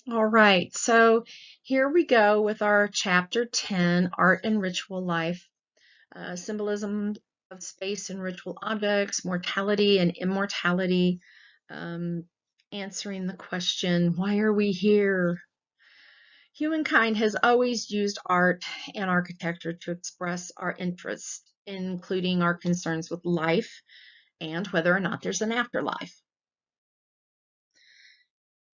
All right, so here we go with our chapter 10, Art and Ritual Life, Symbolism of Space and Ritual Objects, Mortality and Immortality, um, answering the question, why are we here? Humankind has always used art and architecture to express our interests, including our concerns with life and whether or not there's an afterlife.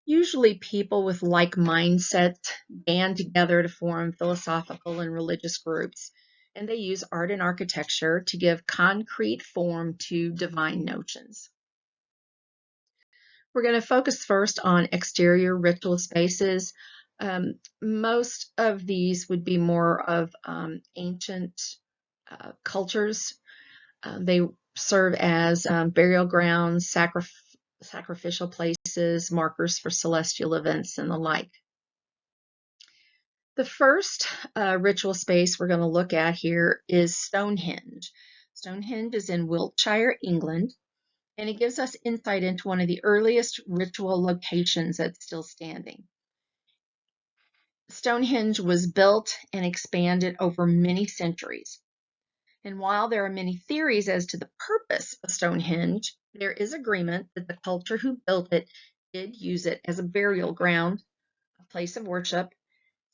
Usually people with like mindsets band together to form philosophical and religious groups, and they use art and architecture to give concrete form to divine notions. We're going to focus first on exterior ritual spaces. Most of these would be more of ancient cultures. They serve as burial grounds, sacrificial places, markers for celestial events, and the like. The first ritual space we're going to look at here is Stonehenge. Stonehenge is in Wiltshire, England, and it gives us insight into one of the earliest ritual locations that's still standing. Stonehenge was built and expanded over many centuries. And while there are many theories as to the purpose of Stonehenge, there is agreement that the culture who built it did use it as a burial ground, a place of worship,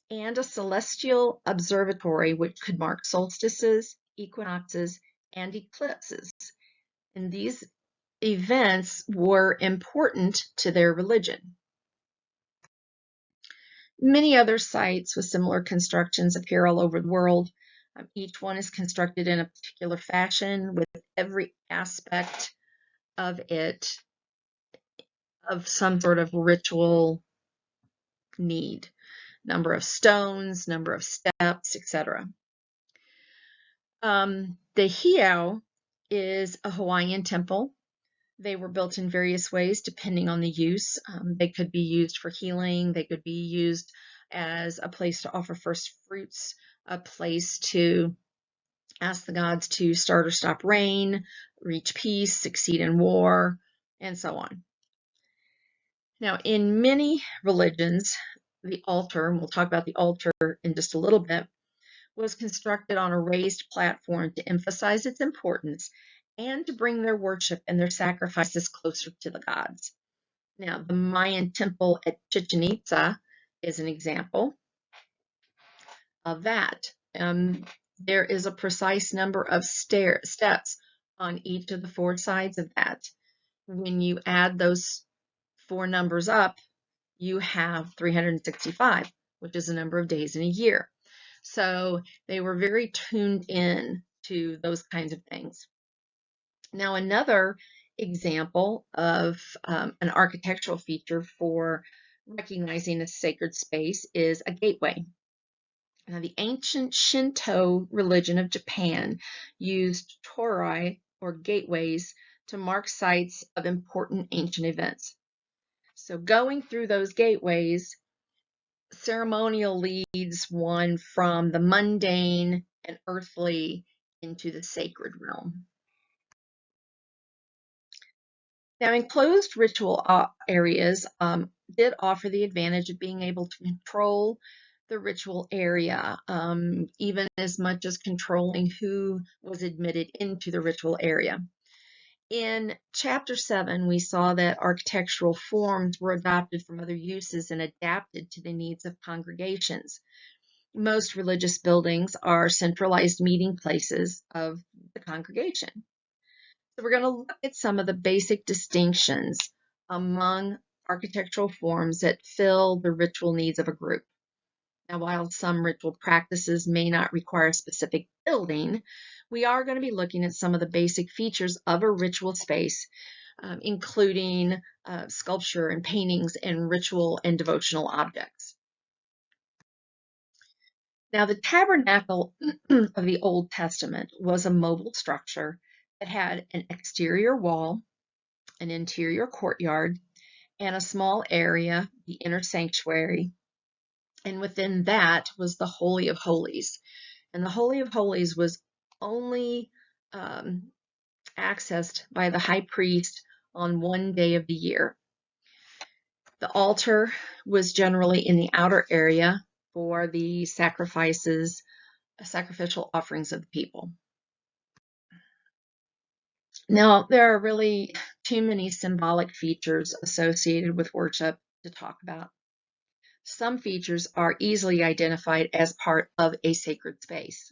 and a celestial observatory which could mark solstices, equinoxes, and eclipses. And these events were important to their religion. Many other sites with similar constructions appear all over the world. Each one is constructed in a particular fashion with every aspect of it of some sort of ritual need. Number of stones, number of steps, etc. The Heiau is a Hawaiian temple. They were built in various ways depending on the use. They could be used for healing. They could be used as a place to offer first fruits, a place to ask the gods to start or stop rain, reach peace, succeed in war, and so on. Now, in many religions, the altar, and we'll talk about the altar in just a little bit, was constructed on a raised platform to emphasize its importance and to bring their worship and their sacrifices closer to the gods. Now, the Mayan temple at Chichen Itza is an example of that. There is a precise number of steps on each of the four sides of that. When you add those four numbers up, you have 365, which is the number of days in a year. So they were very tuned in to those kinds of things. Now, another example of an architectural feature for recognizing a sacred space is a gateway. Now, the ancient Shinto religion of Japan used torii, or gateways, to mark sites of important ancient events. So going through those gateways ceremonial leads one from the mundane and earthly into the sacred realm. Now, enclosed ritual areas did offer the advantage of being able to control the ritual area, even as much as controlling who was admitted into the ritual area. In chapter 7, we saw that architectural forms were adopted from other uses and adapted to the needs of congregations. Most religious buildings are centralized meeting places of the congregation. So we're going to look at some of the basic distinctions among architectural forms that fill the ritual needs of a group. Now, while some ritual practices may not require a specific building, we are going to be looking at some of the basic features of a ritual space, including sculpture and paintings and ritual and devotional objects. Now, the tabernacle of the Old Testament was a mobile structure that had an exterior wall, an interior courtyard, and a small area, the inner sanctuary. And within that was the Holy of Holies. And the Holy of Holies was only accessed by the high priest on one day of the year. The altar was generally in the outer area for the sacrifices, sacrificial offerings of the people. Now, there are really too many symbolic features associated with worship to talk about. Some features are easily identified as part of a sacred space.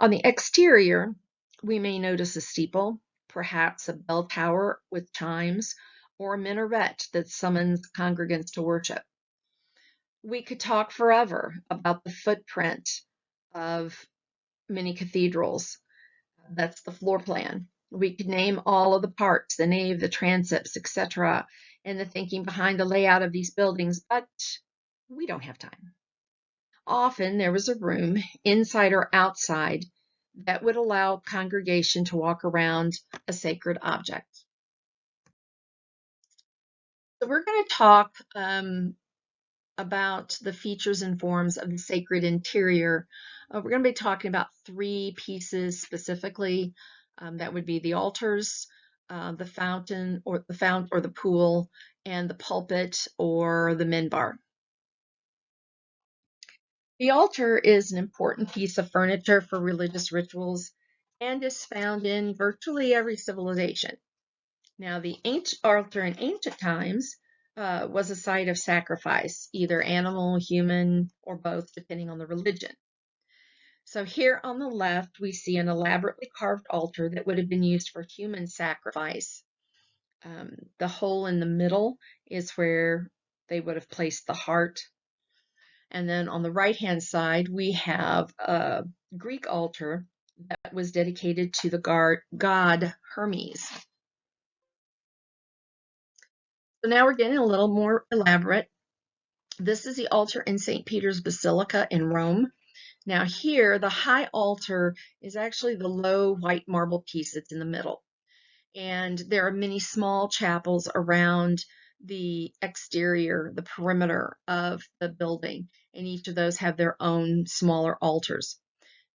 On the exterior, we may notice a steeple, perhaps a bell tower with chimes, or a minaret that summons congregants to worship. We could talk forever about the footprint of many cathedrals. That's the floor plan. We could name all of the parts, the nave, the transepts, etc., and the thinking behind the layout of these buildings, but we don't have time. Often there was a room, inside or outside, that would allow congregation to walk around a sacred object. So we're going to talk about the features and forms of the sacred interior. We're going to be talking about three pieces specifically. That would be the altars, the fountain or the fount or the pool, and the pulpit or the minbar. The altar is an important piece of furniture for religious rituals and is found in virtually every civilization. Now, the altar in ancient times was a site of sacrifice, either animal, human, or both, depending on the religion. So here on the left, we see an elaborately carved altar that would have been used for human sacrifice. The hole in the middle is where they would have placed the heart. And then on the right-hand side, we have a Greek altar that was dedicated to the god Hermes. So now we're getting a little more elaborate. This is the altar in St. Peter's Basilica in Rome. Now here, the high altar is actually the low white marble piece that's in the middle. And there are many small chapels around the exterior, the perimeter of the building, and each of those have their own smaller altars.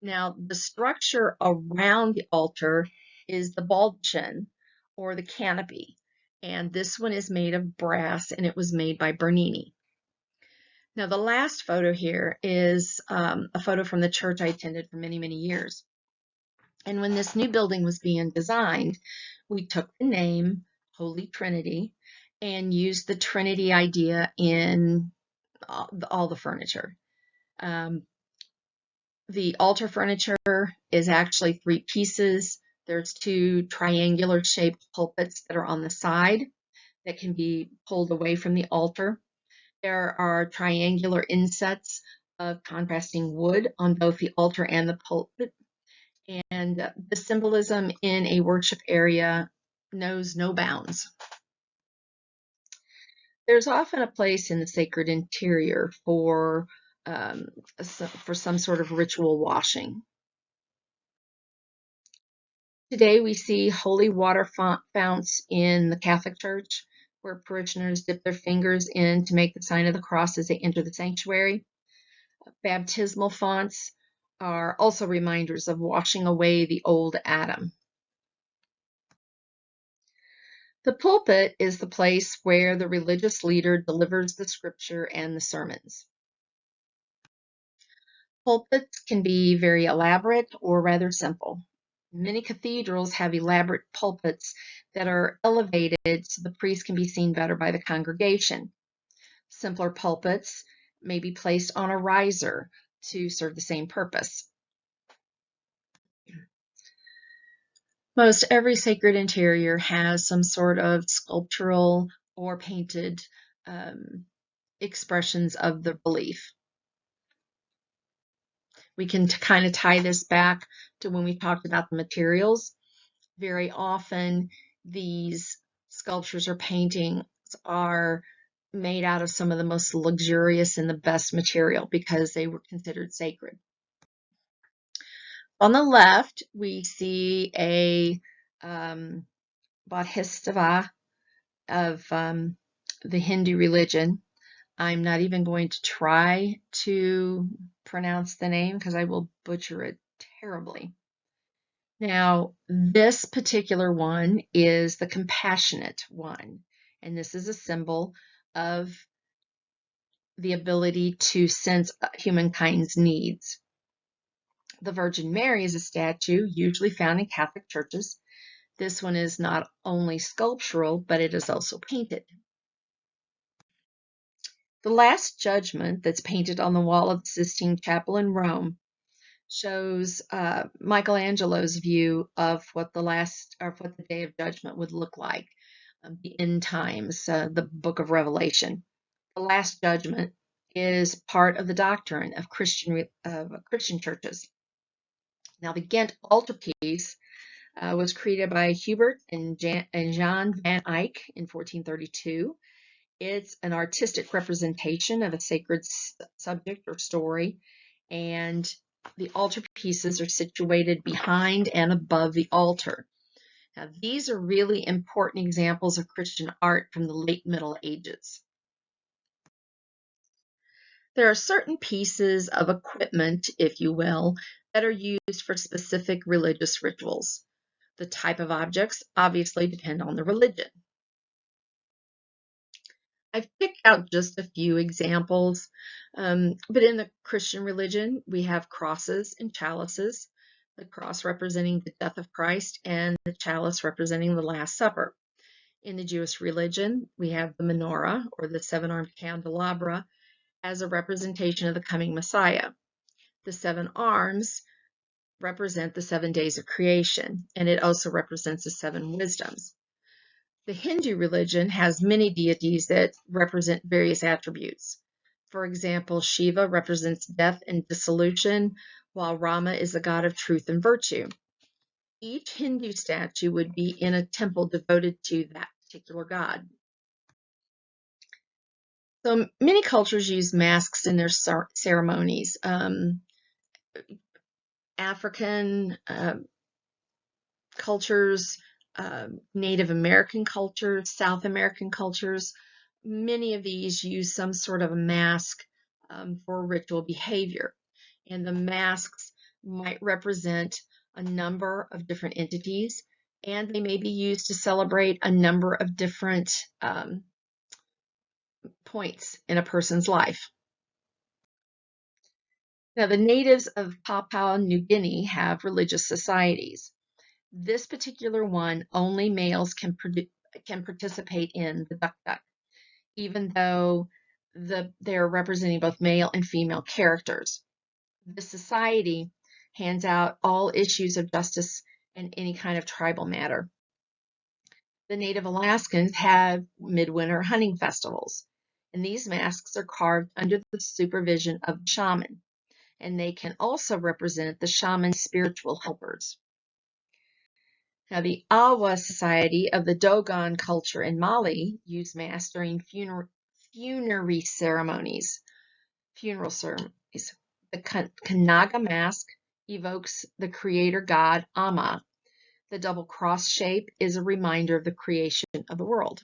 Now, the structure around the altar is the baldachin, or the canopy, and this one is made of brass, and it was made by Bernini. Now, the last photo here is a photo from the church I attended for many, many years. And when this new building was being designed, we took the name Holy Trinity and used the Trinity idea in all the furniture. The altar furniture is actually three pieces. There's two triangular shaped pulpits that are on the side that can be pulled away from the altar. There are triangular insets of contrasting wood on both the altar and the pulpit. And the symbolism in a worship area knows no bounds. There's often a place in the sacred interior for some sort of ritual washing. Today we see holy water founts in the Catholic Church where parishioners dip their fingers in to make the sign of the cross as they enter the sanctuary. Baptismal fonts are also reminders of washing away the old Adam. The pulpit is the place where the religious leader delivers the scripture and the sermons. Pulpits can be very elaborate or rather simple. Many cathedrals have elaborate pulpits that are elevated so the priest can be seen better by the congregation. Simpler pulpits may be placed on a riser to serve the same purpose. Most every sacred interior has some sort of sculptural or painted expressions of the belief. We can kind of tie this back to when we talked about the materials. Very often, these sculptures or paintings are made out of some of the most luxurious and the best material because they were considered sacred. On the left, we see a Bodhisattva of the Hindu religion. I'm not even going to try to pronounce the name because I will butcher it terribly. Now, this particular one is the compassionate one, and this is a symbol of the ability to sense humankind's needs. The Virgin Mary is a statue usually found in Catholic churches. This one is not only sculptural, but it is also painted. The Last Judgment that's painted on the wall of the Sistine Chapel in Rome shows Michelangelo's view of what the Day of Judgment would look like, the end times, the Book of Revelation. The Last Judgment is part of the doctrine of Christian churches. Now, the Ghent altarpiece was created by Hubert and Jan van Eyck in 1432. It's an artistic representation of a sacred subject or story, and the altarpieces are situated behind and above the altar. Now, these are really important examples of Christian art from the late Middle Ages. There are certain pieces of equipment, if you will, that are used for specific religious rituals. The type of objects obviously depend on the religion. I've picked out just a few examples, but in the Christian religion, we have crosses and chalices, the cross representing the death of Christ and the chalice representing the Last Supper. In the Jewish religion, we have the menorah, or the seven-armed candelabra, as a representation of the coming Messiah. The 7 arms represent the 7 days of creation, and it also represents the 7 wisdoms. The Hindu religion has many deities that represent various attributes. For example, Shiva represents death and dissolution, while Rama is the god of truth and virtue. Each Hindu statue would be in a temple devoted to that particular god. So many cultures use masks in their ceremonies. African cultures, Native American cultures, South American cultures, many of these use some sort of a mask for ritual behavior. And the masks might represent a number of different entities, and they may be used to celebrate a number of different points in a person's life. Now, the natives of Papua New Guinea have religious societies. This particular one, only males can participate in the Duk Duk, even though they're representing both male and female characters. The society hands out all issues of justice and any kind of tribal matter. The Native Alaskans have midwinter hunting festivals, and these masks are carved under the supervision of the shaman, and they can also represent the shaman's spiritual helpers. Now, the Awa Society of the Dogon culture in Mali use masks during funerary ceremonies. The Kanaga mask evokes the creator god Amma. The double cross shape is a reminder of the creation of the world.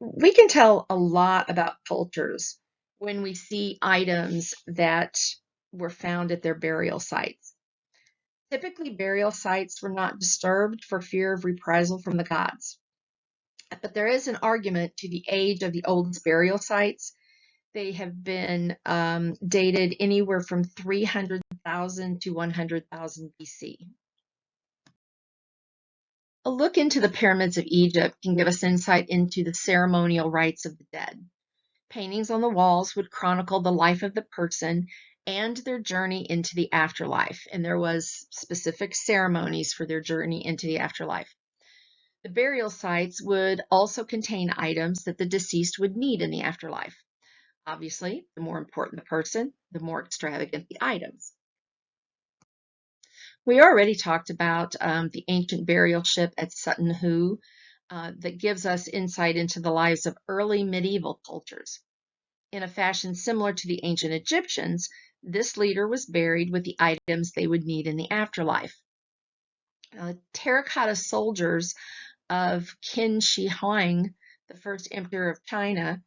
We can tell a lot about cultures when we see items that were found at their burial sites. Typically, burial sites were not disturbed for fear of reprisal from the gods. But there is an argument to the age of the oldest burial sites. They have been dated anywhere from 300,000 to 100,000 BC. A look into the pyramids of Egypt can give us insight into the ceremonial rites of the dead. Paintings on the walls would chronicle the life of the person and their journey into the afterlife, and there was specific ceremonies for their journey into the afterlife. The burial sites would also contain items that the deceased would need in the afterlife. Obviously, the more important the person, the more extravagant the items. We already talked about the ancient burial ship at Sutton Hoo that gives us insight into the lives of early medieval cultures. In a fashion similar to the ancient Egyptians, this leader was buried with the items they would need in the afterlife. Terracotta soldiers of Qin Shi Huang, the first emperor of China,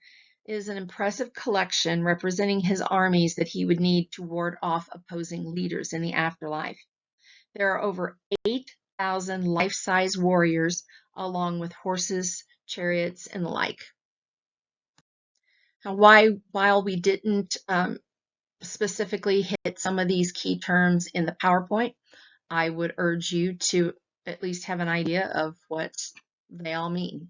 is an impressive collection representing his armies that he would need to ward off opposing leaders in the afterlife. There are over 8,000 life-size warriors along with horses, chariots, and the like. Now, while we didn't specifically hit some of these key terms in the PowerPoint, I would urge you to at least have an idea of what they all mean.